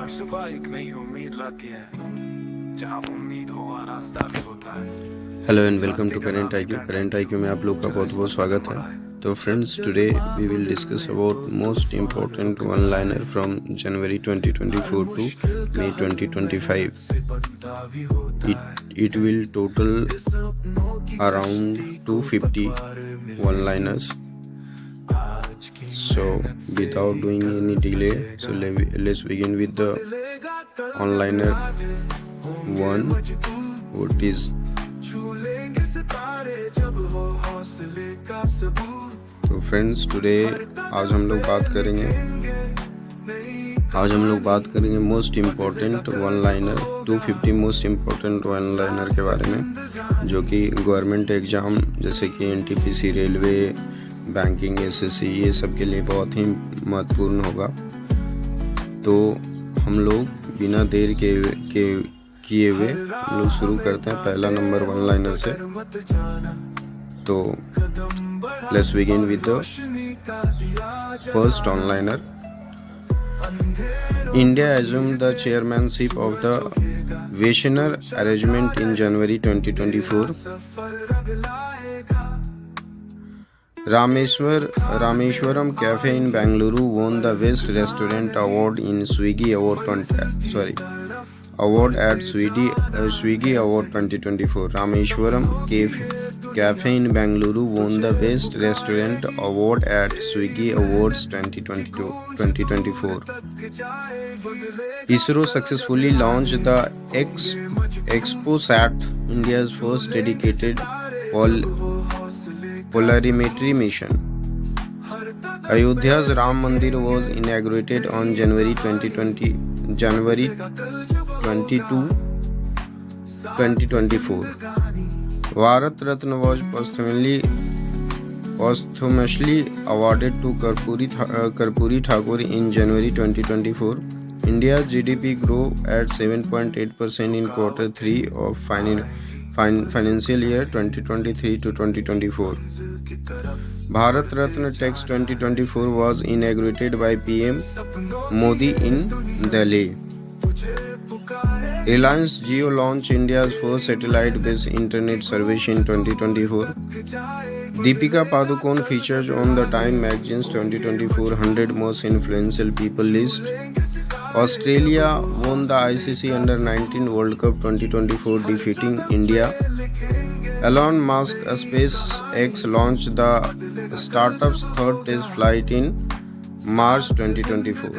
हर सुबह एक नई उम्मीद लाती है, जहाँ उम्मीद हो और रास्ता भी होता है। Hello and welcome to Current IQ. Current IQ में आप लोग का बहुत बहुत स्वागत है। तो friends, today we will discuss about most important one liner from January 2024 to May 2025. It will total around 250 one liners. So without doing any delay, so let's begin with the one-liner 1, what is. तो friends, today आज हम लोग बात करेंगे most important one liner 250 most important one liner के बारे में, जो कि गवर्नमेंट एग्ज़ाम जैसे कि NTPC, रेलवे, बैंकिंग, SSC, ये सब के लिए बहुत ही महत्वपूर्ण होगा। तो हम लोग बिना देर किए हुए हम लोग शुरू करते हैं पहला नंबर वन लाइनर से। तो let's begin with the first one liner. India assumed the chairmanship of the Vaishnav arrangement in January 2024. Rameshwaram Cafe in Bangalore won the Best Restaurant Award in Swiggy Award at Swiggy Award 2024. Rameshwaram Cafe in Bangalore won the Best Restaurant Award at Swiggy Awards 2024. ISRO successfully launched the ExpoSat, India's first dedicated polarimetry mission. Ayodhya's Ram Mandir was inaugurated on January 22, 2024. Bharat Ratna was posthumously awarded to Karpuri Thakur in January 2024. India's GDP grew at 7.8% in quarter 3 of financial year 2023 to 2024. Bharat Ratna Tax 2024 was inaugurated by PM Modi in Delhi. Reliance Jio launched India's first satellite-based internet service in 2024. Deepika Padukone features on the Time magazine's 2024 100 Most Influential People list. Australia won the ICC Under-19 World Cup 2024, defeating India. Elon Musk SpaceX launched the startup's third test flight in March 2024.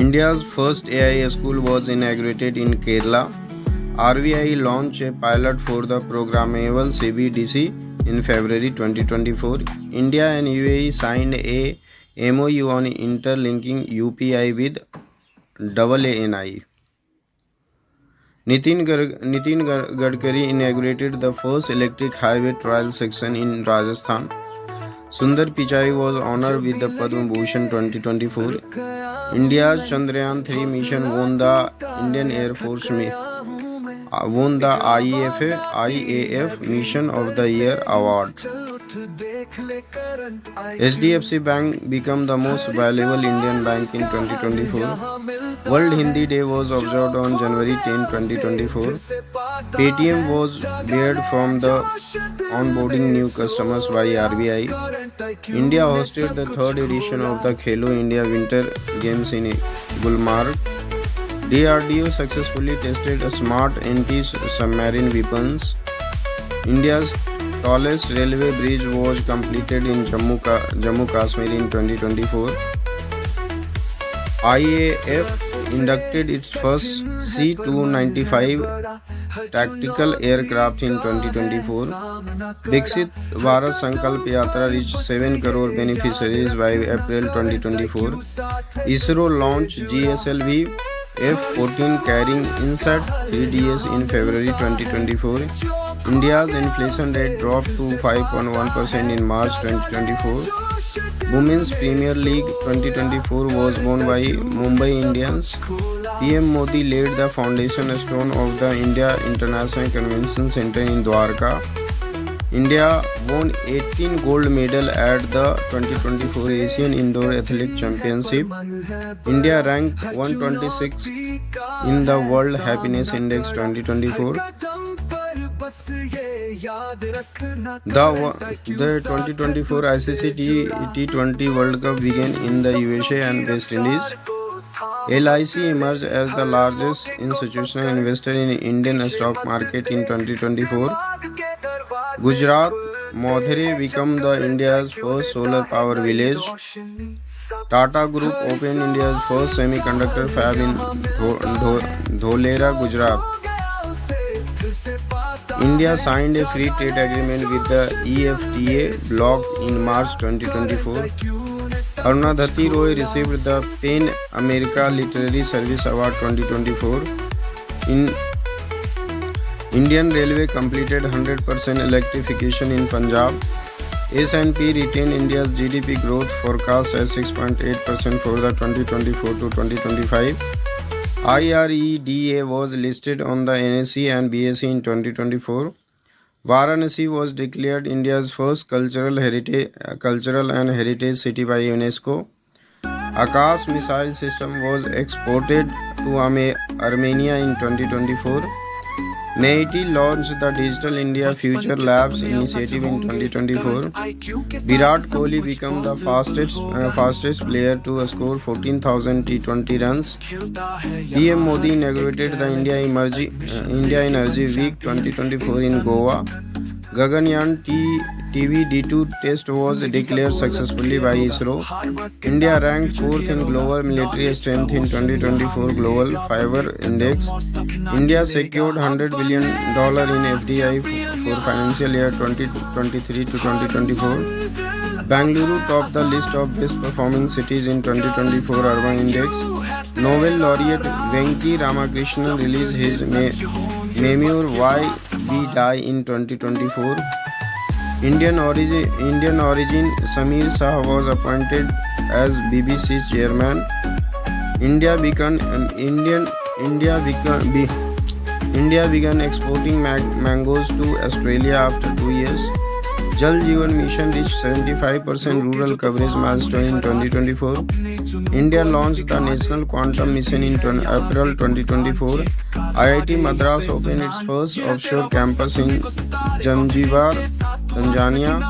India's first AI school was inaugurated in Kerala. RBI launched a pilot for the programmable CBDC in February 2024. India and UAE signed a MOU on interlinking UPI with AANI. Nitin Gadkari inaugurated the first electric highway trial section in Rajasthan. Sundar Pichai was honored with the Padma Bhushan 2024. India's Chandrayaan 3 mission won the Indian Air Force won the IAF Mission of the Year award. HDFC Bank became the most valuable Indian bank in 2024. World Hindi Day was observed on January 10, 2024. Paytm was barred from the onboarding new customers by RBI. India hosted the third edition of the Khelo India Winter Games in Gulmarg. DRDO successfully tested a smart anti-submarine weapons. India's tallest railway bridge was completed in Jammu Kashmir in 2024. IAF inducted its first C-295 tactical aircraft in 2024. Viksit Bharat Sankalp Yatra reached 7 crore beneficiaries by April 2024. ISRO launched GSLV F-14 carrying INSAT 3DS in February 2024. India's inflation rate dropped to 5.1% in March 2024. Women's Premier League 2024 was won by Mumbai Indians. PM Modi laid the foundation stone of the India International Convention Center in Dwarka. India won 18 gold medal at the 2024 Asian Indoor Athletic Championship. India ranked 126 in the World Happiness Index 2024. The 2024 ICC T20 World Cup began in the USA and West Indies. LIC emerged as the largest institutional investor in Indian stock market in 2024. Gujarat, Modhera became the India's first solar power village. Tata Group opened India's first semiconductor fab in Dholera, Gujarat. India signed a free trade agreement with the EFTA bloc in March 2024. Arundhati Roy received the PEN America Literary Service Award 2024. Indian Railway completed 100% electrification in Punjab. S&P retained India's GDP growth forecast as 6.8% for the 2024 to 2025. IREDA was listed on the NSE and BSE in 2024. Varanasi was declared India's first cultural and heritage city by UNESCO. Akash missile system was exported to Armenia in 2024. MeitY launched the Digital India Future Labs initiative in 2024. Virat Kohli became the fastest player to score 14,000 T20 runs. PM Modi inaugurated the India Energy Week 2024 in Goa. Gaganyaan TVD2 test was declared successfully by ISRO. India ranked 4th in global military strength in 2024 Global Fiber Index. India secured $100 billion in FDI for financial year 2023 to 2024. Bangalore topped the list of best performing cities in 2024 Urban Index. Nobel laureate Venki Ramakrishnan released his memoir Why We Die in 2024. Indian origin Samir Shah was appointed as BBC's chairman. India began exporting mangoes to Australia after 2 years. Jal Jeevan Mission reached 75% rural coverage milestone in 2024. India launched the National Quantum Mission in April 2024. IIT Madras opened its first offshore campus in Zanzibar, Tanzania.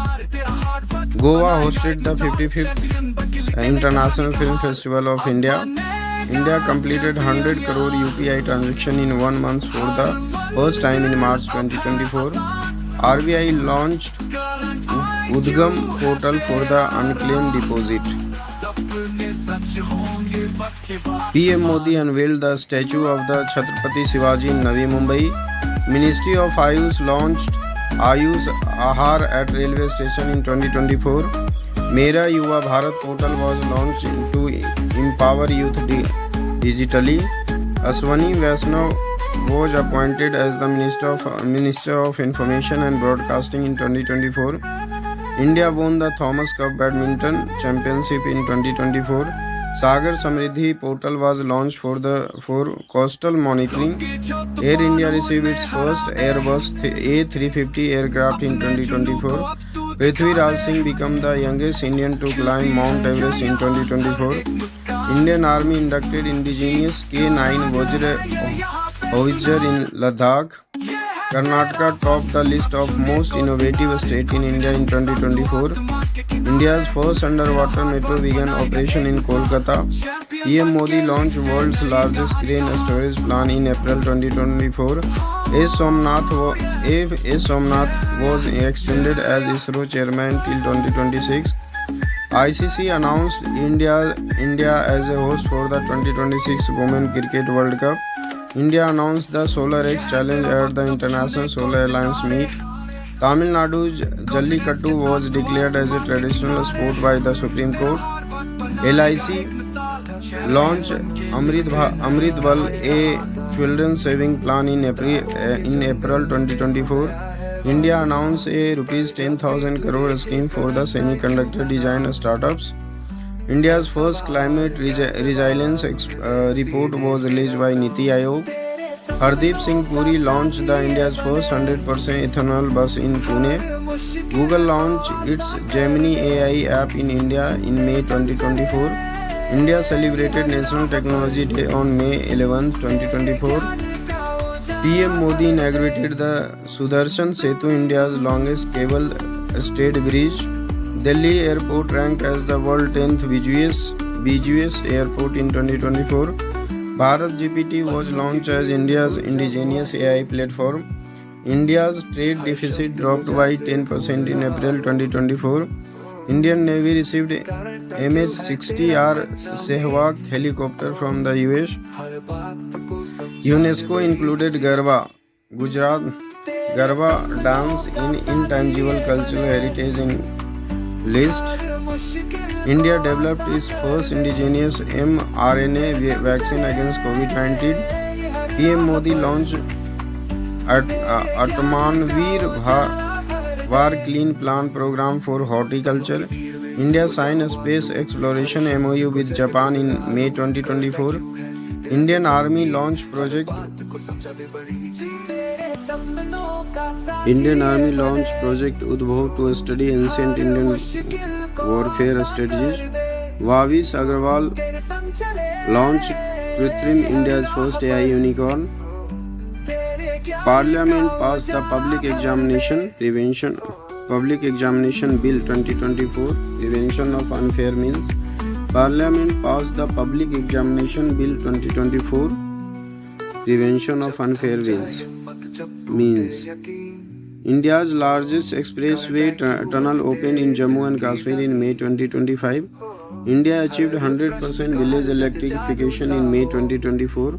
Goa hosted the 55th International Film Festival of India. India completed 100 crore UPI transaction in 1 month for the first time in March 2024. RBI launched Udgam portal for the unclaimed deposit. PM Modi unveiled the statue of the Chhatrapati Shivaji in Navi Mumbai. Ministry of Ayush launched Ayush Ahar at railway station in 2024. Mera Yuva Bharat portal was launched to empower youth digitally. Ashwani Vaishnav was appointed as the Minister of Information and Broadcasting in 2024. India won the Thomas Cup Badminton Championship in 2024. Sagar Samriddhi portal was launched for coastal monitoring. Air India received its first Airbus A350 aircraft in 2024. Prithvi Raj Singh became the youngest Indian to climb Mount Everest in 2024. Indian Army inducted indigenous K9 Howitzer in Ladakh. Karnataka topped the list of most innovative states in India in 2024. India's first underwater metro began operation in Kolkata. PM Modi launched world's largest grain storage plant in April 2024. A. Somnath was extended as ISRO chairman till 2026. ICC announced India as a host for the 2026 Women Cricket World Cup. India announced the Solar X Challenge at the International Solar Alliance meet. Tamil Nadu's Jallikattu was declared as a traditional sport by the Supreme Court. LIC launched Amrit Bal, a children's saving plan in April 2024. India announced a Rs 10,000 crore scheme for the semiconductor design startups. India's first climate resilience report was released by Niti Aayog. Hardeep Singh Puri launched the India's first 100% ethanol bus in Pune. Google launched its Gemini AI app in India in May 2024. India celebrated National Technology Day on May 11, 2024. PM Modi inaugurated the Sudarshan Setu, India's longest cable-stayed bridge. Delhi Airport ranked as the world's 10th busiest airport in 2024. Bharat GPT was launched as India's indigenous AI platform. India's trade deficit dropped by 10% in April 2024. Indian Navy received MH-60R Sehwag helicopter from the US. UNESCO included Garba, Gujarat Garba dance in intangible cultural heritage in list. India developed its first indigenous mRNA vaccine against COVID-19. PM Modi launched Atmanveer Var Clean Plant Program for Horticulture. India signed a space exploration MOU with Japan in May 2024. Indian Army launched Project Udbhav to study ancient Indian warfare strategies. Vavis Agrawal launched Kritrim, India's first AI unicorn. Parliament passed the Public Examination Bill 2024, Prevention of Unfair Means. Parliament passed the Public Examination Bill 2024, Prevention of Unfair Means. India's largest expressway tunnel opened in Jammu and Kashmir in May 2025. India achieved 100% village electrification in May 2024.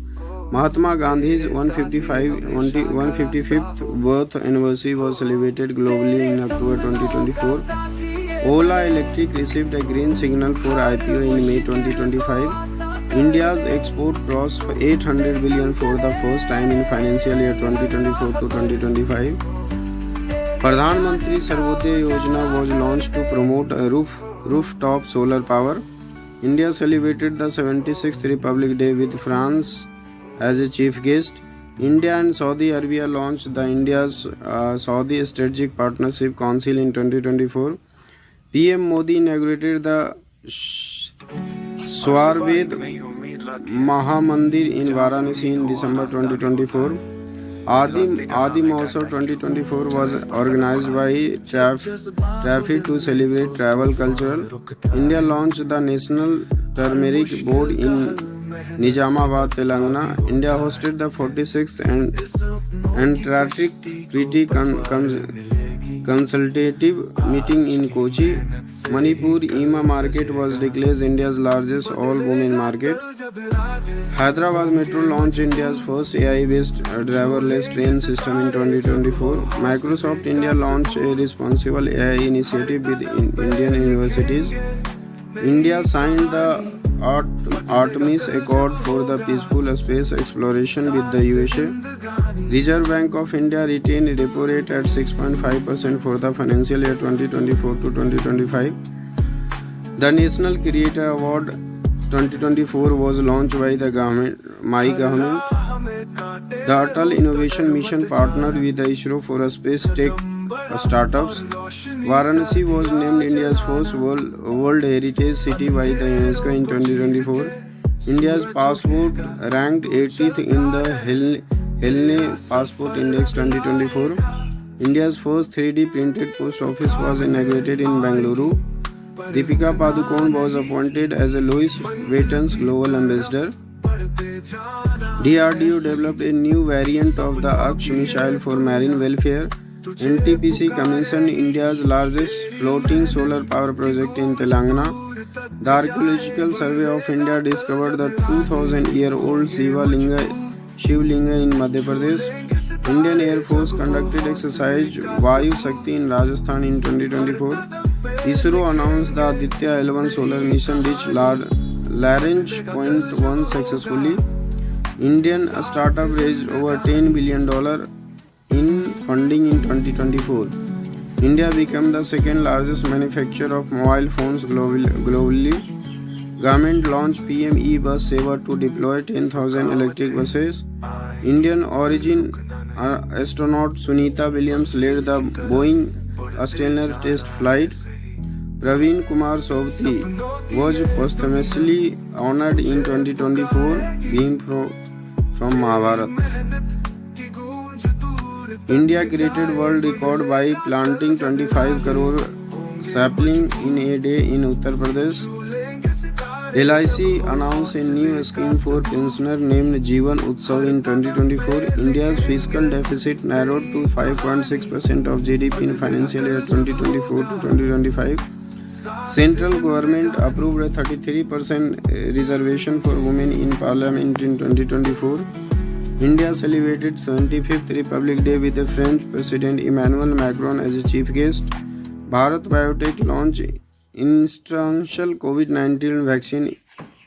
Mahatma Gandhi's 155th birth anniversary was celebrated globally in October 2024. Ola Electric received a green signal for IPO in May 2025. India's export crossed 800 billion for the first time in financial year 2024 to 2025. Pradhan Mantri Sarvodaya Yojana was launched to promote rooftop solar power. India celebrated the 76th Republic Day with France as a chief guest. India and Saudi Arabia launched the India's Saudi Strategic Partnership Council in 2024. PM Modi inaugurated the Swarved Mahamandir in Varanasi in December 2024. Adi Mahotsav 2024 was organized by Traffic to celebrate travel culture. India launched the National Turmeric Board in Nizamabad, Telangana. India hosted the 46th Antarctic Treaty Consultative Meeting in Kochi. Manipur EMA market was declared India's largest all-women market. Hyderabad Metro launched India's first AI-based driverless train system in 2024. Microsoft India launched a responsible AI initiative with Indian universities. India signed the Artemis Accord for the peaceful space exploration with the USA. Reserve Bank of India retained repo rate at 6.5% for the financial year 2024 to 2025. The National Creator Award 2024 was launched by the My Government. The Atal Innovation Mission partnered with the ISRO for space tech startups. Varanasi was named India's first World Heritage City by the UNESCO in 2024. India's passport ranked 80th in the Helne Passport Index 2024. India's first 3D printed post office was inaugurated in Bengaluru. Deepika Padukone was appointed as a Louis Vuitton's global ambassador. DRDO developed a new variant of the Aksh missile for marine welfare. NTPC commissioned India's largest floating solar power project in Telangana. The Archaeological Survey of India discovered the 2000-year-old Shiv Linga in Madhya Pradesh. Indian Air Force conducted exercise Vayu Shakti in Rajasthan in 2024. ISRO announced the Aditya L1 solar mission reached Lagrange point 1 successfully. Indian startup raised over $10 billion in funding in 2024. India became the second largest manufacturer of mobile phones globally. Government launched PM e-Bus Seva to deploy 10,000 electric buses. Indian origin astronaut Sunita Williams led the Boeing Stellar test flight. Praveen Kumar Sovti was posthumously honored in 2024, being from Mahabharat. India created world record by planting 25 crore sapling in a day in Uttar Pradesh. LIC announced a new scheme for pensioners named Jeevan Utsav in 2024. India's fiscal deficit narrowed to 5.6% of GDP in financial year 2024 to 2025. Central government approved a 33% reservation for women in parliament in 2024. India celebrated 75th Republic Day with the French President Emmanuel Macron as a chief guest. Bharat Biotech launched initial COVID-19 vaccine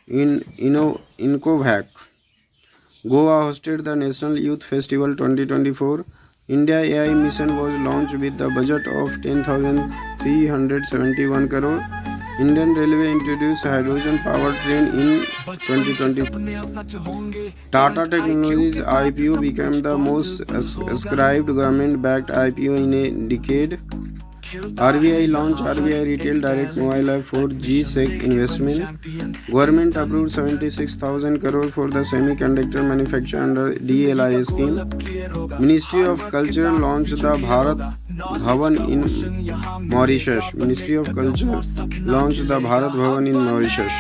in Incovac. Goa hosted the National Youth Festival 2024. India AI mission was launched with the budget of 10,371 crore. Indian Railway introduced hydrogen power train in 2020. Tata Technologies IPO became the most ascribed government-backed IPO in a decade. RBI launched RBI Retail Direct Mobile App for GSEC investment. Government approved 76,000 crore for the semiconductor manufacture under DLI scheme. Ministry of Culture launched the Bharat Bhavan in Mauritius. Ministry of Culture launched the Bharat Bhavan in Mauritius.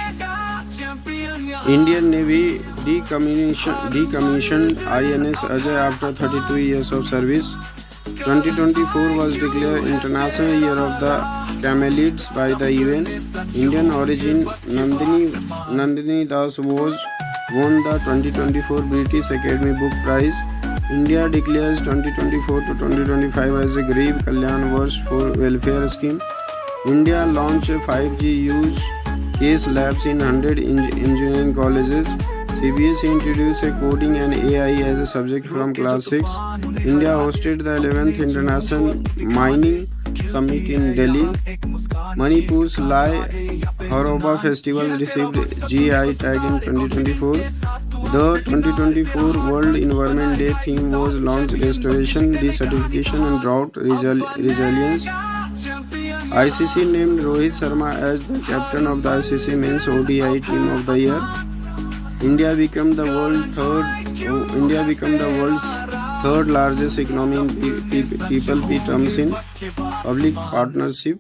Indian Navy decommissioned INS Ajay after 32 years of service. 2024 was declared International Year of the Camelids by the UN. Indian origin Nandini Das won the 2024 British Academy Book Prize. India declares 2024 to 2025 as a Garib Kalyan Varsh for Welfare Scheme. India launched 5G use case labs in 100 engineering colleges. CBSE introduced a coding and AI as a subject from class 6. India hosted the 11th International Mining Summit in Delhi. Manipur's Lai Haroba Festival received GI tag in 2024. The 2024 World Environment Day theme was Launch Restoration, Desertification and Drought Resilience. ICC named Rohit Sharma as the captain of the ICC Men's ODI Team of the Year. India became the world's third largest economy in Triple P terms in public partnership.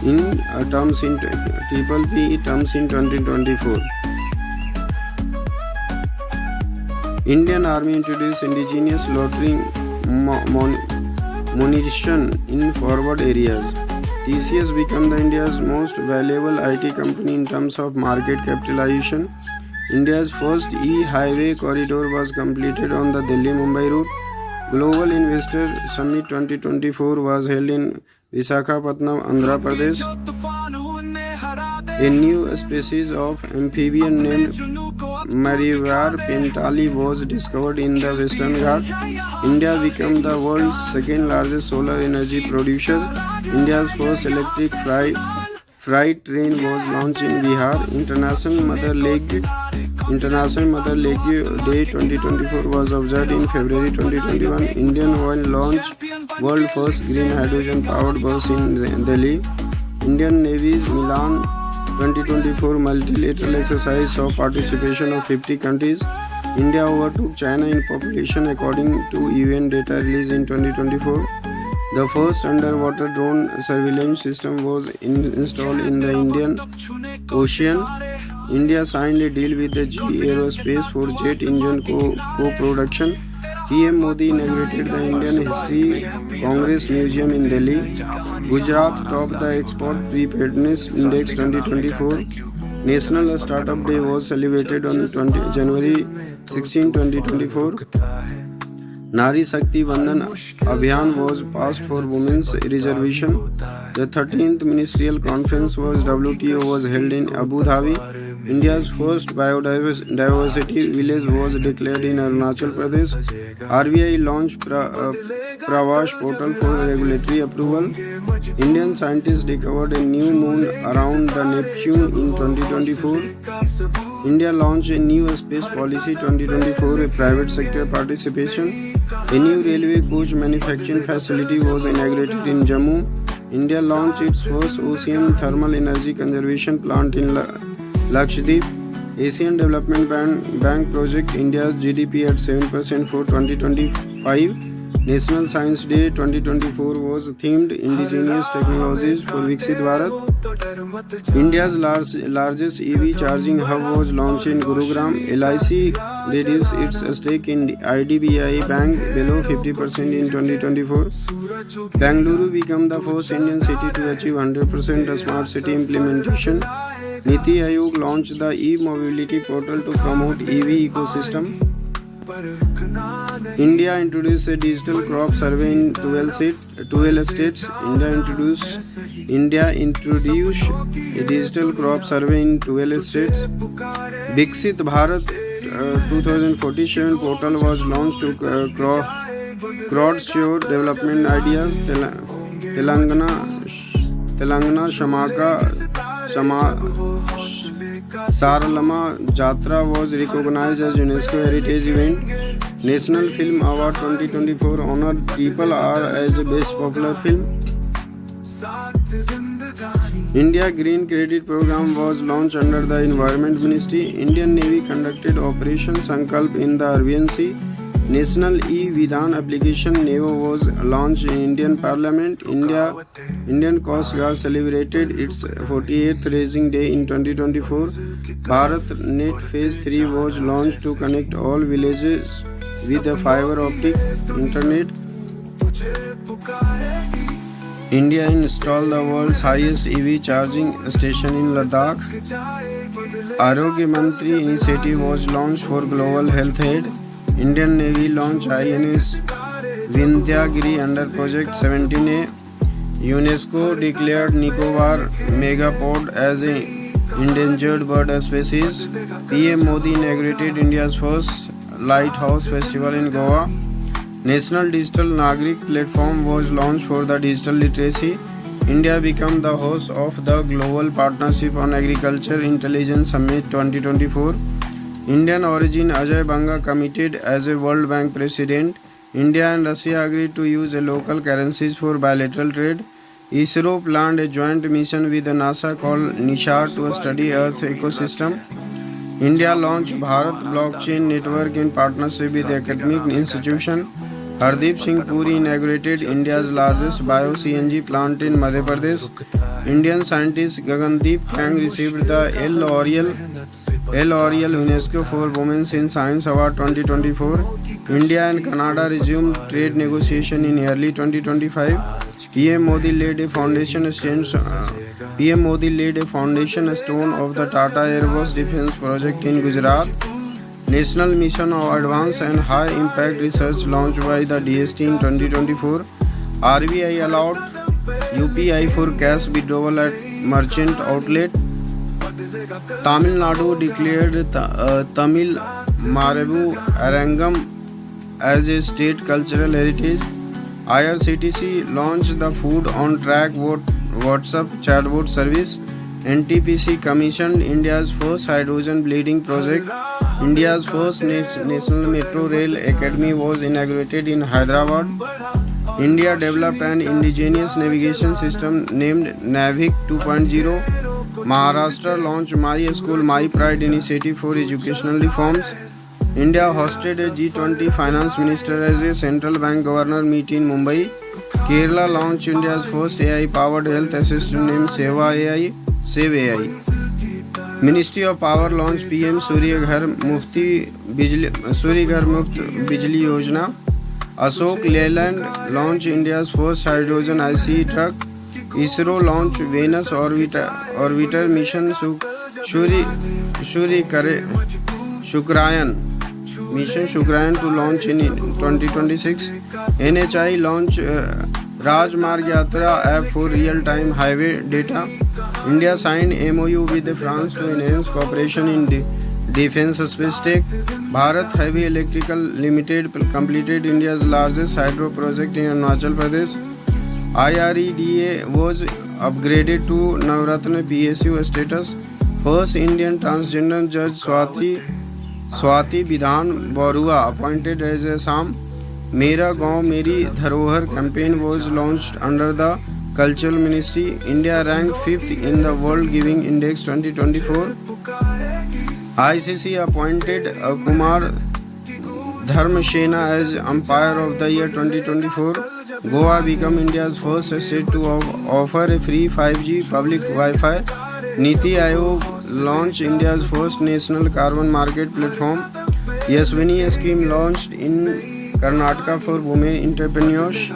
Triple P terms in 2024. Indian Army introduced indigenous loitering munition in forward areas. TCS became the India's most valuable IT company in terms of market capitalization. India's first e-highway corridor was completed on the Delhi-Mumbai route. Global Investor Summit 2024 was held in Visakhapatnam, Andhra Pradesh. A new species of amphibian named Marivar pentali was discovered in the Western Ghats. India became the world's second largest solar energy producer. India's first electric freight train was launched in Bihar. International Mother Lake Day 2024 was observed in February 2021. Indian Oil launched world first green hydrogen powered bus in Delhi. Indian Navy's Milan 2024 multilateral exercise saw participation of 50 countries. India overtook China in population according to UN data released in 2024. The first underwater drone surveillance system was installed in the Indian Ocean. India signed a deal with the GE Aerospace for jet engine co-production. PM Modi inaugurated the Indian History Congress Museum in Delhi. Gujarat topped the Export Preparedness Index 2024. National Startup Day was celebrated on January 16, 2024. Nari Shakti Vandan Abhiyan was passed for women's reservation. The 13th Ministerial Conference was WTO was held in Abu Dhabi. India's first biodiversity village was declared in Arunachal Pradesh. RBI launched Pravash portal for regulatory approval. Indian scientists discovered a new moon around the Neptune in 2024. India launched a new space policy 2024 with private sector participation. A new railway coach manufacturing facility was inaugurated in Jammu. India launched its first ocean thermal energy conservation plant in Lakshadweep. Asian Development Bank project India's GDP at 7% for 2025. National Science Day 2024 was themed Indigenous Technologies for Viksit Bharat. India's largest EV charging hub was launched in Gurugram. LIC reduced its stake in IDBI Bank below 50% in 2024. Bengaluru became the first Indian city to achieve 100% smart city implementation. Niti Aayog launched the e-mobility portal to promote EV ecosystem. India introduced a digital crop survey in 12 states. India introduced a digital crop survey in 12 states. Viksit Bharat 2047 portal was launched to crowdsource development ideas. Telangana Saralama Jatra was recognized as UNESCO Heritage Event. National Film Award 2024 honored RRR as Best Popular Film. India Green Credit Program was launched under the Environment Ministry. Indian Navy conducted Operation Sankalp in the Arabian Sea. National e-Vidhan application NEVO was launched in Indian Parliament. Indian Coast Guard celebrated its 48th Racing Day in 2024. Bharat Net Phase 3 was launched to connect all villages with a fiber optic internet. India installed the world's highest EV charging station in Ladakh. Arogya Mantri initiative was launched for global health aid. Indian Navy launched INS Vindhyagiri under Project 17A. UNESCO declared Nicobar megapod as an endangered bird species. PM Modi inaugurated India's first Lighthouse Festival in Goa. National Digital Nagrik platform was launched for the digital literacy. India became the host of the Global Partnership on Agriculture Intelligence Summit 2024. Indian origin Ajay Banga committed as a World Bank president. India and Russia agreed to use local currencies for bilateral trade. ISRO planned a joint mission with NASA called Nishar to study Earth ecosystem. India launched Bharat Blockchain Network in partnership with academic institution. Hardeep Singh Puri inaugurated India's largest bio-CNG plant in Madhya Pradesh. Indian scientist Gagandeep Kang received the L. Oriel UNESCO for Women in Science Award 2024. India and Canada resumed trade negotiation in early 2025. PM Modi laid a foundation stone of the Tata Airbus Defence Project in Gujarat. National Mission of Advanced and High Impact Research launched by the DST in 2024. RBI allowed UPI for cash withdrawal at merchant outlet. Tamil Nadu declared Tamil Marabu Arangam as a state cultural heritage. IRCTC launched the Food on Track WhatsApp chatbot service. NTPC commissioned India's first hydrogen bleeding project. India's first National Metro Rail Academy was inaugurated in Hyderabad. India developed an indigenous navigation system named Navik 2.0. Maharashtra launched My School, My Pride initiative for educational reforms. India hosted a G20 finance minister as a central bank governor meet in Mumbai. Kerala launched India's first AI-powered health assistant named Save AI. Ministry of Power launched PM Surya Ghar Muft Bijli Yojana. Ashok Leyland launched India's first hydrogen ICE truck. ISRO launched Venus orbiter mission Shukrayan. Mission Shukrayan to launch in 2026. NHI launch Rajmarg Yatra app for real-time highway data. India signed MOU with France to enhance cooperation in defense space tech. Bharat Heavy Electrical Limited completed India's largest hydro project in Arunachal Pradesh. IREDA was upgraded to Navratna PSU status. First Indian transgender judge Swati Vidhan Barua appointed as Assam. Mera Gaon Meri Dharohar campaign was launched under the Cultural Ministry. India ranked 5th in the World Giving Index 2024. ICC appointed Kumar Dharmashena as Umpire of the Year 2024. Goa became India's first state to offer a free 5G public Wi-Fi. Niti Aayog launched India's first national carbon market platform. Yaswini scheme launched in Karnataka for women entrepreneurs.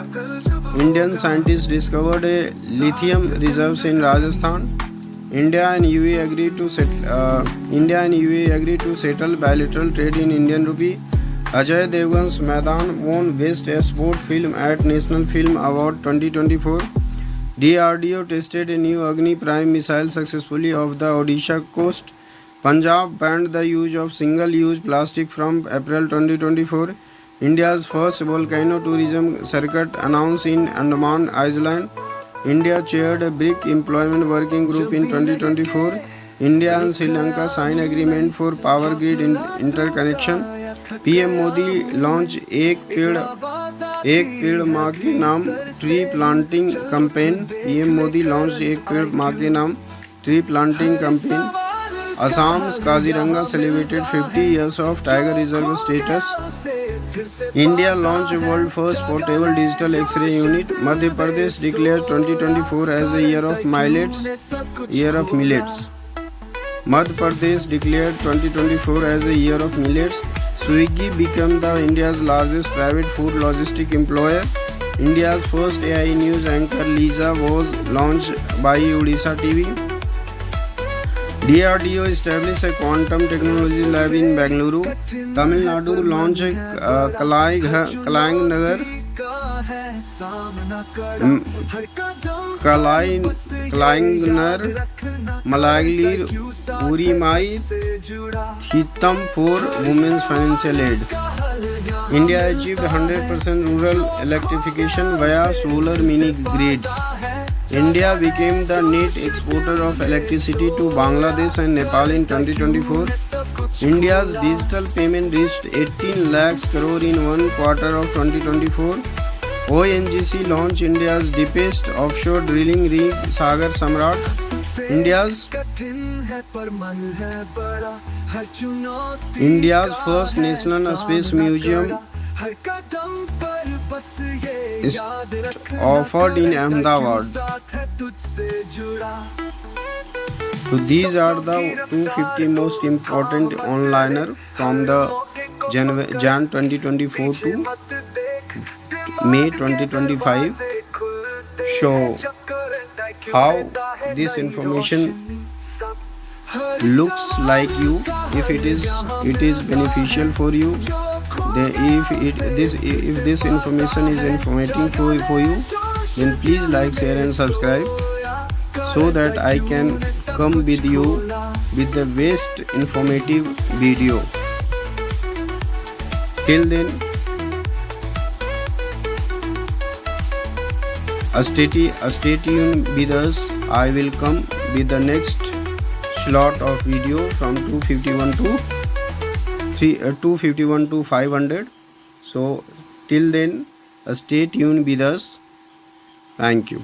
Indian scientists discovered a lithium reserves in Rajasthan. India and UAE agreed to settle bilateral trade in Indian rupee. Ajay Devgan's Maidan won Best Sport Film at National Film Award 2024. DRDO tested a new Agni Prime missile successfully off the Odisha coast. Punjab banned the use of single-use plastic from April 2024. India's first volcano tourism circuit announced in Andaman Island. India chaired a BRIC employment working group in 2024. India and Sri Lanka signed agreement for power grid interconnection. PM Modi launched Ek Ped Maa Ke Naam tree planting campaign. PM Modi launched Ek Ped Maa Ke Naam tree planting campaign. Assam's Kaziranga celebrated 50 years of tiger reserve status. India launched world first portable digital X-ray unit. Madhya Pradesh declared 2024 as a year of millets. Madhya Pradesh declared 2024 as a year of millets. Swiggy became the India's largest private food logistic employer. India's first AI news anchor Lisa was launched by Odisha TV. DRDO established a quantum technology lab in Bengaluru. Tamil Nadu launched Kalangnagar Malayalir Urimai Thitam for women's financial aid. India achieved 100% rural electrification via solar mini grids. India became the net exporter of electricity to Bangladesh and Nepal in 2024. India's digital payment reached 18 lakhs crore in one quarter of 2024. ONGC launched India's deepest offshore drilling rig Sagar Samrat. India's first national space museum is offered in Ahmedabad. So these are the 250 most important onliner from the Jan 2024 to May 2025. So how this information looks like you, if it is beneficial for you, then if this information is informative for you, then please like, share and subscribe so that I can come with you with the best informative video. Till then, stay tuned with us. I will come with the next slot of video from 251 to 500. So till then, stay tuned with us. Thank you.